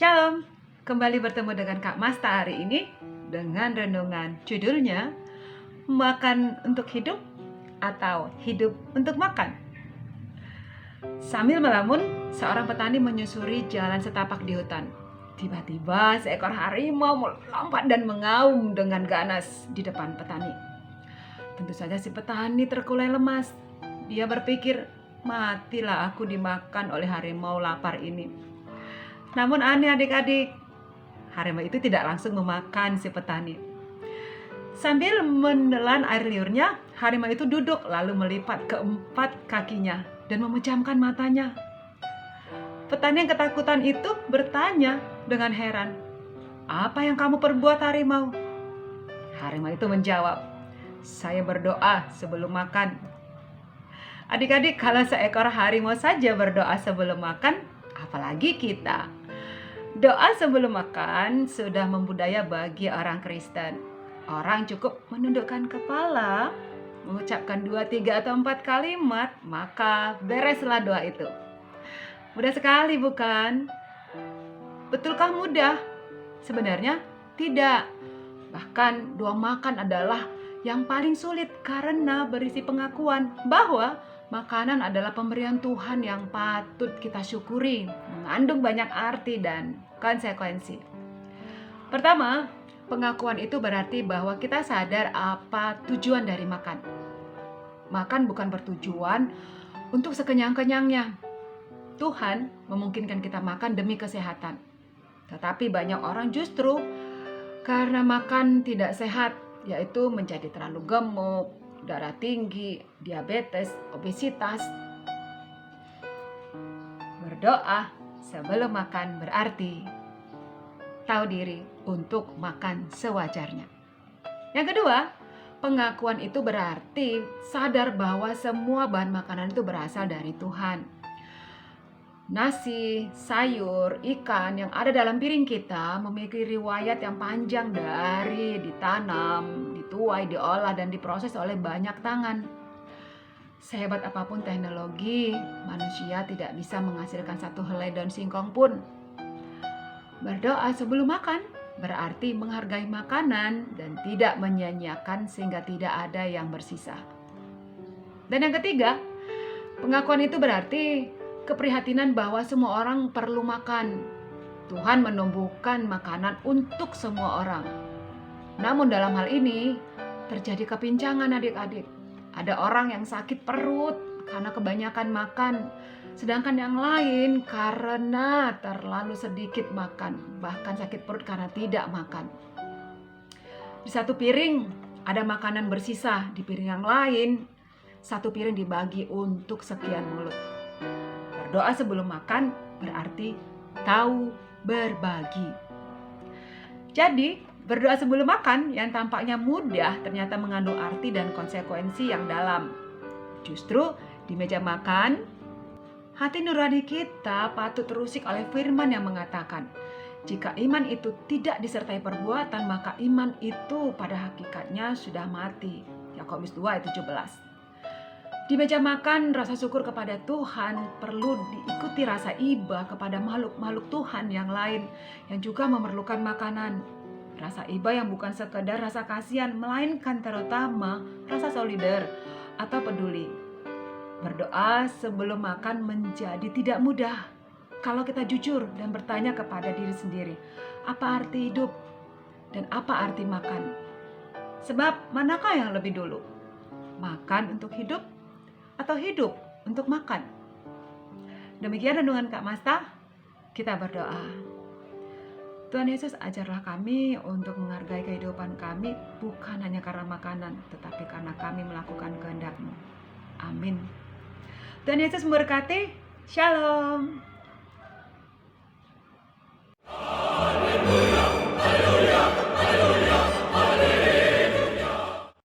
Shalom, kembali bertemu dengan Kak Masta hari ini dengan renungan judulnya Makan untuk hidup atau hidup untuk makan. Sambil melamun, seorang petani menyusuri jalan setapak di hutan. Tiba-tiba seekor harimau melompat dan mengaum dengan ganas di depan petani. Tentu saja si petani terkulai lemas. Dia berpikir, matilah aku dimakan oleh harimau lapar ini. Namun aneh adik-adik, harimau itu tidak langsung memakan si petani. Sambil menelan air liurnya, harimau itu duduk lalu melipat keempat kakinya dan memejamkan matanya. Petani yang ketakutan itu bertanya dengan heran, "Apa yang kamu perbuat, harimau?" Harimau itu menjawab, "Saya berdoa sebelum makan." Adik-adik, kalau seekor harimau saja berdoa sebelum makan, apalagi kita. Doa sebelum makan sudah membudaya bagi orang Kristen. Orang cukup menundukkan kepala, mengucapkan 2, 3, atau 4 kalimat, maka bereslah doa itu. Mudah sekali bukan? Betulkah mudah? Sebenarnya tidak. Bahkan doa makan adalah yang paling sulit karena berisi pengakuan bahwa makanan adalah pemberian Tuhan yang patut kita syukuri, mengandung banyak arti dan konsekuensi. Pertama, pengakuan itu berarti bahwa kita sadar apa tujuan dari makan. Makan bukan bertujuan untuk sekenyang-kenyangnya. Tuhan memungkinkan kita makan demi kesehatan. Tetapi banyak orang justru karena makan tidak sehat, yaitu menjadi terlalu gemuk, darah tinggi, diabetes, obesitas. Berdoa sebelum makan berarti tahu diri untuk makan sewajarnya. Yang kedua, pengakuan itu berarti sadar bahwa semua bahan makanan itu berasal dari Tuhan. Nasi, sayur, ikan yang ada dalam piring kita memiliki riwayat yang panjang dari ditanam, dituai, diolah, dan diproses oleh banyak tangan. Sehebat apapun teknologi, manusia tidak bisa menghasilkan satu helai daun singkong pun. Berdoa sebelum makan berarti menghargai makanan dan tidak menyia-nyiakan sehingga tidak ada yang bersisa. Dan yang ketiga, pengakuan itu berarti keprihatinan bahwa semua orang perlu makan. Tuhan menumbuhkan makanan untuk semua orang. Namun dalam hal ini terjadi kepincangan adik-adik. Ada orang yang sakit perut karena kebanyakan makan, sedangkan yang lain karena terlalu sedikit makan, bahkan sakit perut karena tidak makan. Di satu piring ada makanan bersisa, di piring yang lain satu piring dibagi untuk sekian mulut. Berdoa sebelum makan berarti tahu berbagi. Jadi, berdoa sebelum makan yang tampaknya mudah ternyata mengandung arti dan konsekuensi yang dalam. Justru di meja makan, hati nurani kita patut terusik oleh firman yang mengatakan, jika iman itu tidak disertai perbuatan, maka iman itu pada hakikatnya sudah mati. Yakobus 2 ayat 17. Di meja makan, rasa syukur kepada Tuhan perlu diikuti rasa iba kepada makhluk-makhluk Tuhan yang lain yang juga memerlukan makanan. Rasa iba yang bukan sekedar rasa kasihan, melainkan terutama rasa solider atau peduli. Berdoa sebelum makan menjadi tidak mudah kalau kita jujur dan bertanya kepada diri sendiri, apa arti hidup dan apa arti makan? Sebab manakah yang lebih dulu? Makan untuk hidup atau hidup untuk makan? Demikian renungan Kak Masta. Kita berdoa. Tuhan Yesus, ajarlah kami untuk menghargai kehidupan kami bukan hanya karena makanan, tetapi karena kami melakukan kehendak-Mu. Amin. Tuhan Yesus memberkati. Shalom.